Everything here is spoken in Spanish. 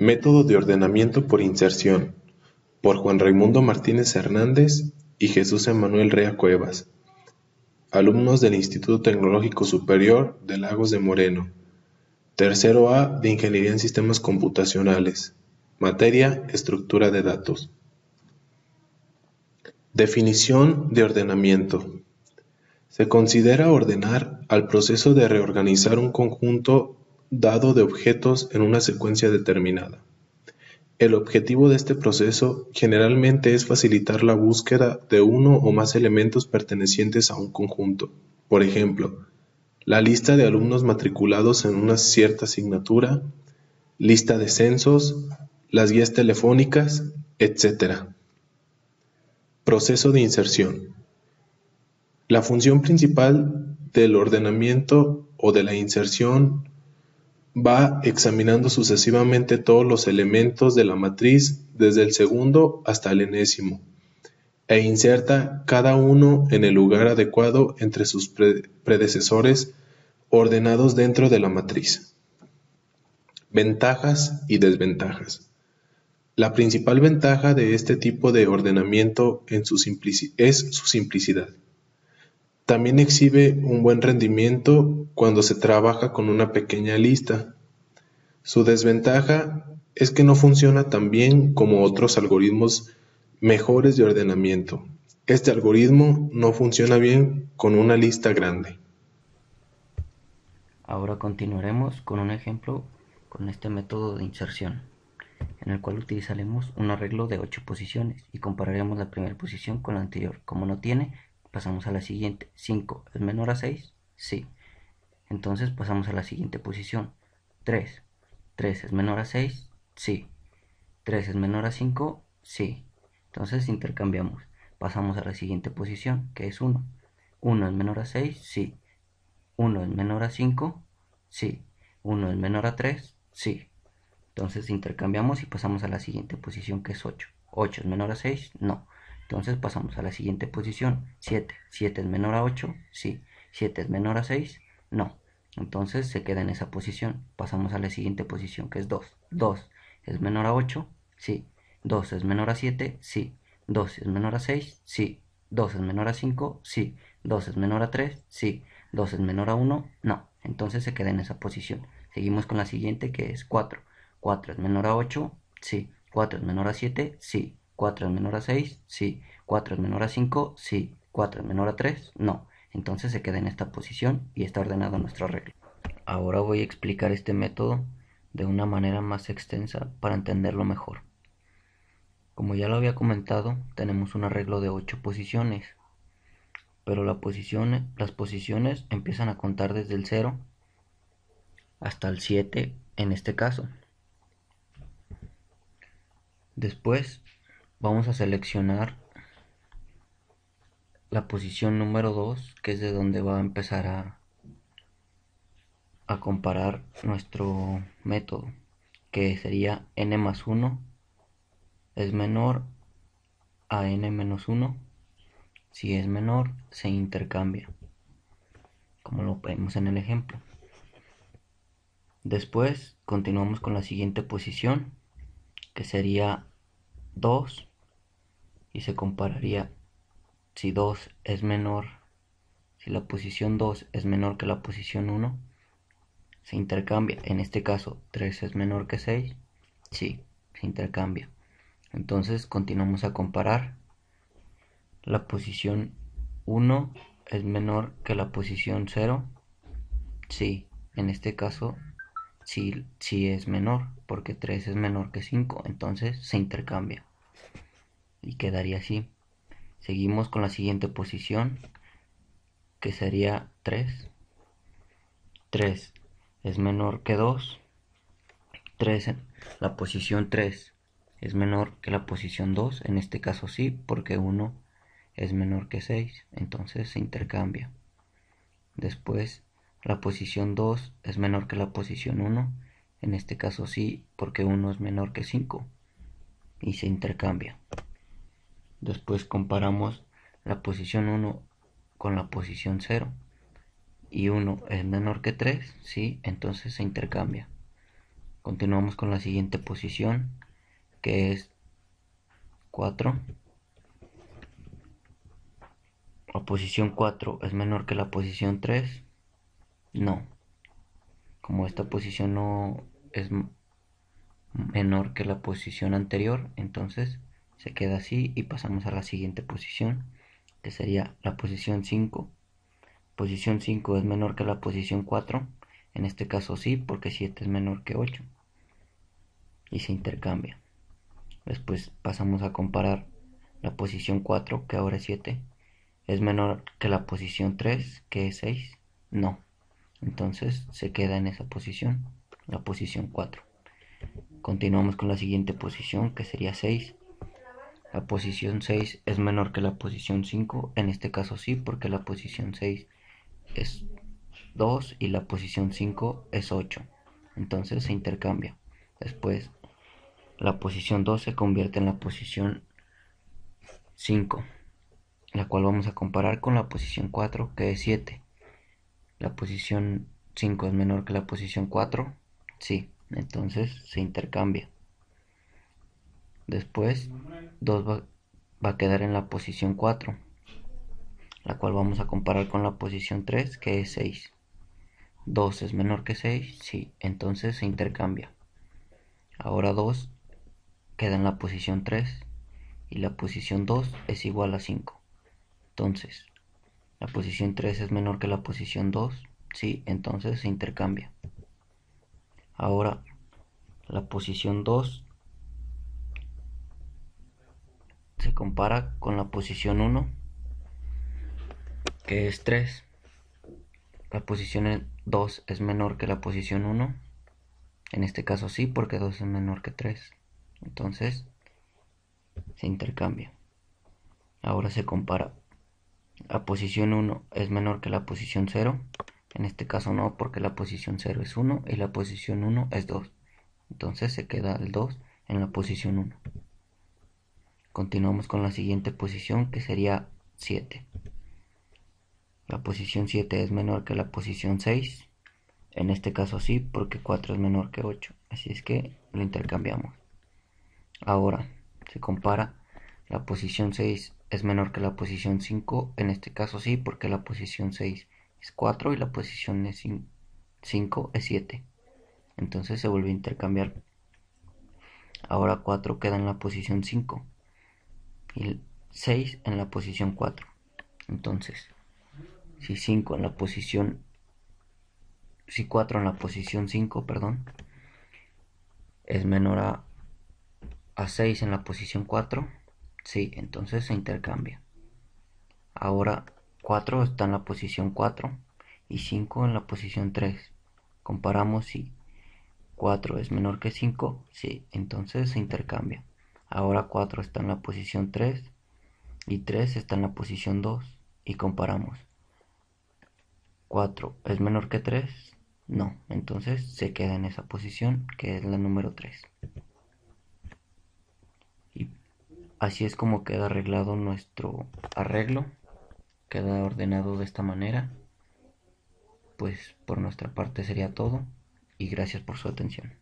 Método de ordenamiento por inserción, por Juan Raimundo Martínez Hernández y Jesús Emanuel Rea Cuevas, alumnos del Instituto Tecnológico Superior de Lagos de Moreno, tercero A de Ingeniería en Sistemas Computacionales, materia Estructura de Datos. Definición de ordenamiento. Se considera ordenar al proceso de reorganizar un conjunto dado de objetos en una secuencia determinada. El objetivo de este proceso generalmente es facilitar la búsqueda de uno o más elementos pertenecientes a un conjunto. Por ejemplo, la lista de alumnos matriculados en una cierta asignatura, lista de censos, las guías telefónicas, etc. Proceso de inserción. La función principal del ordenamiento o de la inserción va examinando sucesivamente todos los elementos de la matriz desde el segundo hasta el enésimo, e inserta cada uno en el lugar adecuado entre sus predecesores ordenados dentro de la matriz. Ventajas y desventajas. La principal ventaja de este tipo de ordenamiento es su simplicidad. También exhibe un buen rendimiento cuando se trabaja con una pequeña lista. Su desventaja es que no funciona tan bien como otros algoritmos mejores de ordenamiento. Este algoritmo no funciona bien con una lista grande. Ahora continuaremos con un ejemplo con este método de inserción, en el cual utilizaremos un arreglo de 8 posiciones y compararemos la primera posición con la anterior. Como no tiene, pasamos a la siguiente. 5 es menor a 6, sí. Entonces pasamos a la siguiente posición. 3. 3 es menor a 6, sí. 3 es menor a 5, sí. Entonces intercambiamos. Pasamos a la siguiente posición, que es 1. 1 es menor a 6, sí. 1 es menor a 5, sí. 1 es menor a 3, sí. Entonces intercambiamos y pasamos a la siguiente posición, que es 8. 8 es menor a 6, no. Entonces pasamos a la siguiente posición, 7. 7 es menor a 8, sí. 7 es menor a 6, no. Entonces se queda en esa posición. Pasamos a la siguiente posición, que es 2. 2 es menor a 8, sí. 2 es menor a 7, sí. 2 es menor a 6, sí. 2 es menor a 5, sí. 2 es menor a 3, sí. 2 es menor a 1, no. Entonces se queda en esa posición. Seguimos con la siguiente, que es 4. 4 es menor a 8, sí. 4 es menor a 7, sí. 4 es menor a 6, sí. 4 es menor a 5, sí. 4 es menor a 3, no. Entonces se queda en esta posición y está ordenado nuestro arreglo. Ahora voy a explicar este método de una manera más extensa para entenderlo mejor. Como ya lo había comentado, tenemos un arreglo de 8 posiciones, pero las posiciones empiezan a contar desde el 0 hasta el 7 en este caso. Después vamos a seleccionar la posición número 2, que es de donde va a empezar a comparar nuestro método, que sería n más 1 es menor a n menos 1. Si es menor, se intercambia, como lo vemos en el ejemplo. Después continuamos con la siguiente posición, que sería 2, y se compararía si 2 es menor, si la posición 2 es menor que la posición 1, se intercambia. En este caso, 3 es menor que 6, sí, se intercambia. Entonces continuamos a comparar. La posición 1 es menor que la posición 0, sí, en este caso sí, sí es menor, porque 3 es menor que 5, entonces se intercambia y quedaría así. Seguimos con la siguiente posición, que sería 3. 3 es menor que 2. 3, la posición 3 es menor que la posición 2, en este caso sí, porque 1 es menor que 6, entonces se intercambia. Después, la posición 2 es menor que la posición 1, en este caso sí, porque 1 es menor que 5, y se intercambia. Después comparamos la posición 1 con la posición 0, y 1 es menor que 3, sí, entonces se intercambia. Continuamos con la siguiente posición, que es 4. La posición 4 es menor que la posición 3. No. Como esta posición no es menor que la posición anterior, entonces se queda así y pasamos a la siguiente posición, que sería la posición 5. Posición 5 es menor que la posición 4. En este caso sí, porque 7 es menor que 8. Y se intercambia. Después pasamos a comparar la posición 4, que ahora es 7. ¿Es menor que la posición 3, que es 6? No. Entonces se queda en esa posición, la posición 4. Continuamos con la siguiente posición, que sería 6. La posición 6 es menor que la posición 5. En este caso sí, porque la posición 6 es 2 y la posición 5 es 8. Entonces se intercambia. Después la posición 2 se convierte en la posición 5, la cual vamos a comparar con la posición 4, que es 7. La posición 5 es menor que la posición 4. Sí, entonces se intercambia. Después 2 va a quedar en la posición 4, la cual vamos a comparar con la posición 3, que es 6. 2 es menor que 6, sí, entonces se intercambia. Ahora 2 queda en la posición 3 y la posición 2 es igual a 5. Entonces, la posición 3 es menor que la posición 2, sí, entonces se intercambia. Ahora, la posición 2 se compara con la posición 1, que es 3. La posición 2 es menor que la posición 1. En este caso sí, porque 2 es menor que 3. Entonces, se intercambia. Ahora se compara. La posición 1 es menor que la posición 0. En este caso no, porque la posición 0 es 1 y la posición 1 es 2. Entonces se queda el 2 en la posición 1. Continuamos con la siguiente posición, que sería 7. La posición 7 es menor que la posición 6. En este caso sí, porque 4 es menor que 8. Así es que lo intercambiamos. Ahora se compara. La posición 6 es menor que la posición 5. En este caso sí, porque la posición 6 es 4 y la posición 5 es 7. Entonces se vuelve a intercambiar. Ahora 4 queda en la posición 5 y 6 en la posición 4. Entonces, si 5 en la posición si 4 en la posición 5, perdón, es menor a 6 en la posición 4, sí, entonces se intercambia. Ahora 4 está en la posición 4 y 5 en la posición 3. Comparamos si 4 es menor que 5, sí, entonces se intercambia. Ahora 4 está en la posición 3 y 3 está en la posición 2 y comparamos. 4 es menor que 3, no, entonces se queda en esa posición, que es la número 3. Y así es como queda arreglado nuestro arreglo, queda ordenado de esta manera. Pues por nuestra parte sería todo y gracias por su atención.